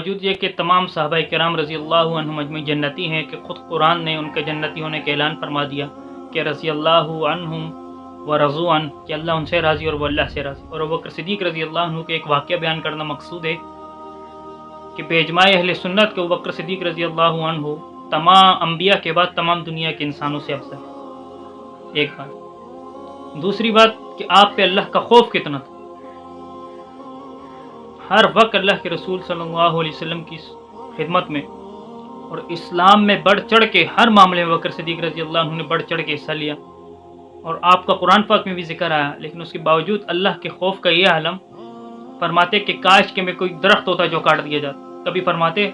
باوجود یہ کہ تمام صحابہ کرام رضی اللہ عنہم اجمعین جنتی ہیں، کہ خود قرآن نے ان کے جنتی ہونے کا اعلان فرما دیا کہ رضی اللہ عنہم ورضوا عنہ، کہ اللہ ان سے راضی اور وہ اللہ سے راضی۔ اور ابوبکر صدیق رضی اللہ عنہ کے ایک واقعہ بیان کرنا مقصود ہے کہ باجماع اہل سنت کے ابوبکر صدیق رضی اللہ عنہ تمام انبیاء کے بعد تمام دنیا کے انسانوں سے افضل ہے، ایک بات۔ دوسری بات کہ آپ پہ اللہ کا خوف کتنا تھا، ہر وقت اللہ کے رسول صلی اللہ علیہ وسلم کی خدمت میں اور اسلام میں بڑھ چڑھ کے ہر معاملے میں بکر صدیق رضی اللہ عنہ نے بڑھ چڑھ کے حصہ لیا، اور آپ کا قرآن پاک میں بھی ذکر آیا، لیکن اس کے باوجود اللہ کے خوف کا یہ عالم، فرماتے کہ کاش کہ میں کوئی درخت ہوتا جو کاٹ دیا جاتا، کبھی فرماتے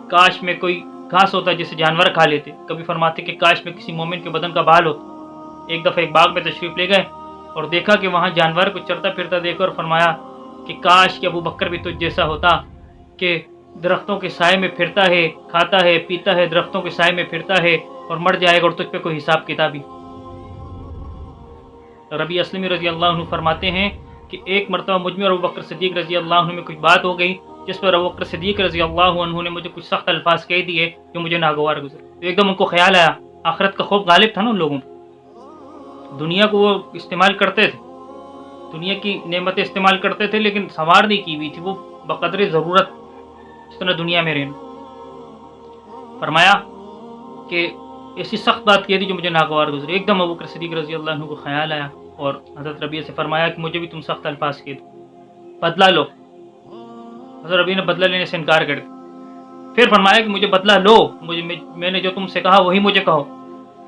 کاش میں کوئی گھاس ہوتا جسے جانور کھا لیتے، کبھی فرماتے کہ کاش میں کسی مومن کے بدن کا بال ہوتا۔ ایک دفعہ ایک باغ میں تشریف لے گئے اور دیکھا کہ وہاں جانور کو چرتا پھرتا دیکھا، اور فرمایا کہ کاش کہ ابو بکر بھی تجھ جیسا ہوتا کہ درختوں کے سائے میں پھرتا ہے، کھاتا ہے، پیتا ہے، درختوں کے سائے میں پھرتا ہے، اور مر جائے گا اور تجھ پہ کوئی حساب کتابی۔ ربیع اسلمی رضی اللہ عنہ فرماتے ہیں کہ ایک مرتبہ مجھ میں اور ابو بکر صدیق رضی اللہ عنہ میں کچھ بات ہو گئی، جس پر ابو بکر صدیق رضی اللہ عنہ نے مجھے کچھ سخت الفاظ کہہ دیے جو مجھے ناگوار گزرے۔ تو ایک دم ان کو خیال آیا، آخرت کا خوف غالب تھا نا ان لوگوں پہ، دنیا کو وہ استعمال کرتے تھے، دنیا کی نعمتیں استعمال کرتے تھے، لیکن سنوار نہیں کی ہوئی تھی وہ بقدر ضرورت جس طرح دنیا میں رہنا۔ فرمایا کہ ایسی سخت بات کہہ دی جو مجھے ناگوار گزری۔ ایک دم ابو بکر صدیق رضی اللہ عنہ کو خیال آیا اور حضرت ربیع سے فرمایا کہ مجھے بھی تم سخت الفاظ کہہ دو، بدلہ لو۔ حضرت ربیع نے بدلہ لینے سے انکار کر دیا، پھر فرمایا کہ مجھے بدلہ لو، میں نے جو تم سے کہا وہی مجھے کہو۔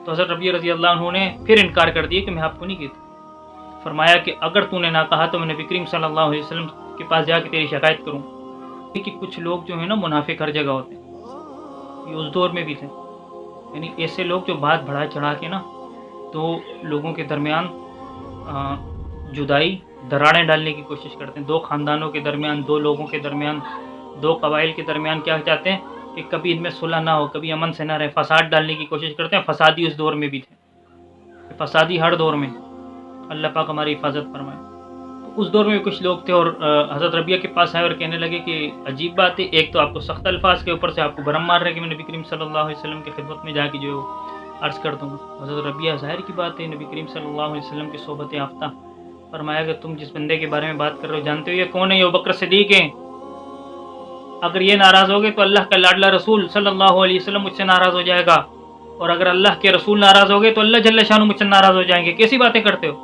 تو حضرت ربیع رضی اللہ عنہ نے پھر انکار کر دیا کہ میں آپ کو نہیں کہتا۔ فرمایا کہ اگر تو نے نہ کہا تو میں نبی کریم صلی اللہ علیہ وسلم کے پاس جا کے تیری شکایت کروں۔ کہ کچھ لوگ جو ہیں نا منافق ہر جگہ ہوتے ہیں، یہ اس دور میں بھی تھے، یعنی ایسے لوگ جو بات بڑھا چڑھا کے نا تو لوگوں کے درمیان جدائی، دراڑیں ڈالنے کی کوشش کرتے ہیں، دو خاندانوں کے درمیان، دو لوگوں کے درمیان، دو قبائل کے درمیان کیا چاہتے ہیں کہ کبھی ان میں صلح نہ ہو، کبھی امن سے نہ رہے، فساد ڈالنے کی کوشش کرتے ہیں۔ فسادی اس دور میں بھی تھے، فسادی ہر دور میں، اللہ پاک ہماری حفاظت فرمائے۔ تو اس دور میں بھی کچھ لوگ تھے اور حضرت ربیع کے پاس آئے اور کہنے لگے کہ عجیب بات ہے، ایک تو آپ کو سخت الفاظ کے اوپر سے آپ کو برم مار رہے کہ میں نبی کریم صلی اللہ علیہ وسلم کی خدمت میں جا کے جو عرض کر دوں۔ حضرت ربیع ظاہر کی بات ہے نبی کریم صلی اللہ علیہ وسلم کی صحبت یافتہ، فرمایا کہ تم جس بندے کے بارے میں بات کر رہے ہو جانتے ہو یہ کون ہے؟ یہ ابو بکر صدیق ہیں، اگر یہ ناراض ہو گئے تو اللہ کا لاڈلا رسول صلی اللہ علیہ وسلم مجھ سے ناراض ہو جائے گا، اور اگر اللہ کے رسول ناراض ہو گئے تو اللہ جل شانہ مجھ سے ناراض ہو جائیں گے، کیسی باتیں کرتے ہو؟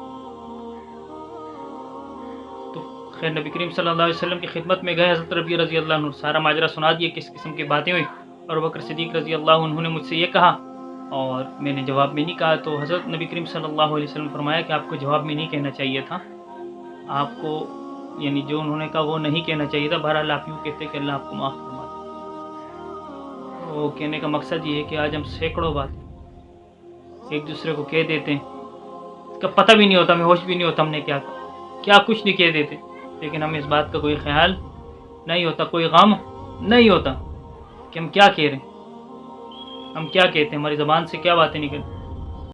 تو خیر نبی کریم صلی اللہ علیہ وسلم کی خدمت میں گئے حضرت ربیع رضی اللہ عنہ، سارا ماجرا سنا دیا کس قسم کی باتیں ہوئی، اور ابو بکر صدیق رضی اللہ عنہ نے مجھ سے یہ کہا اور میں نے جواب میں نہیں کہا۔ تو حضرت نبی کریم صلی اللہ علیہ وسلم فرمایا کہ آپ کو جواب میں نہیں کہنا چاہیے تھا، آپ کو یعنی جو انہوں نے کہا وہ نہیں کہنا چاہیے تھا، بہرحال آپ یوں کہتے کہ اللہ آپ کو معاف فرما دے۔ وہ کہنے کا مقصد یہ ہے کہ آج ہم سینکڑوں باتیں ایک دوسرے کو کہہ دیتے ہیں، اس کا پتہ بھی نہیں ہوتا، ہمیں ہوش بھی نہیں ہوتا ہم نے کیا کچھ نہیں کہہ دیتے، لیکن ہمیں اس بات کا کوئی خیال نہیں ہوتا، کوئی غم نہیں ہوتا کہ ہم کیا کہہ رہے ہیں، ہم کیا کہتے ہیں، ہماری زبان سے کیا باتیں نکلیں۔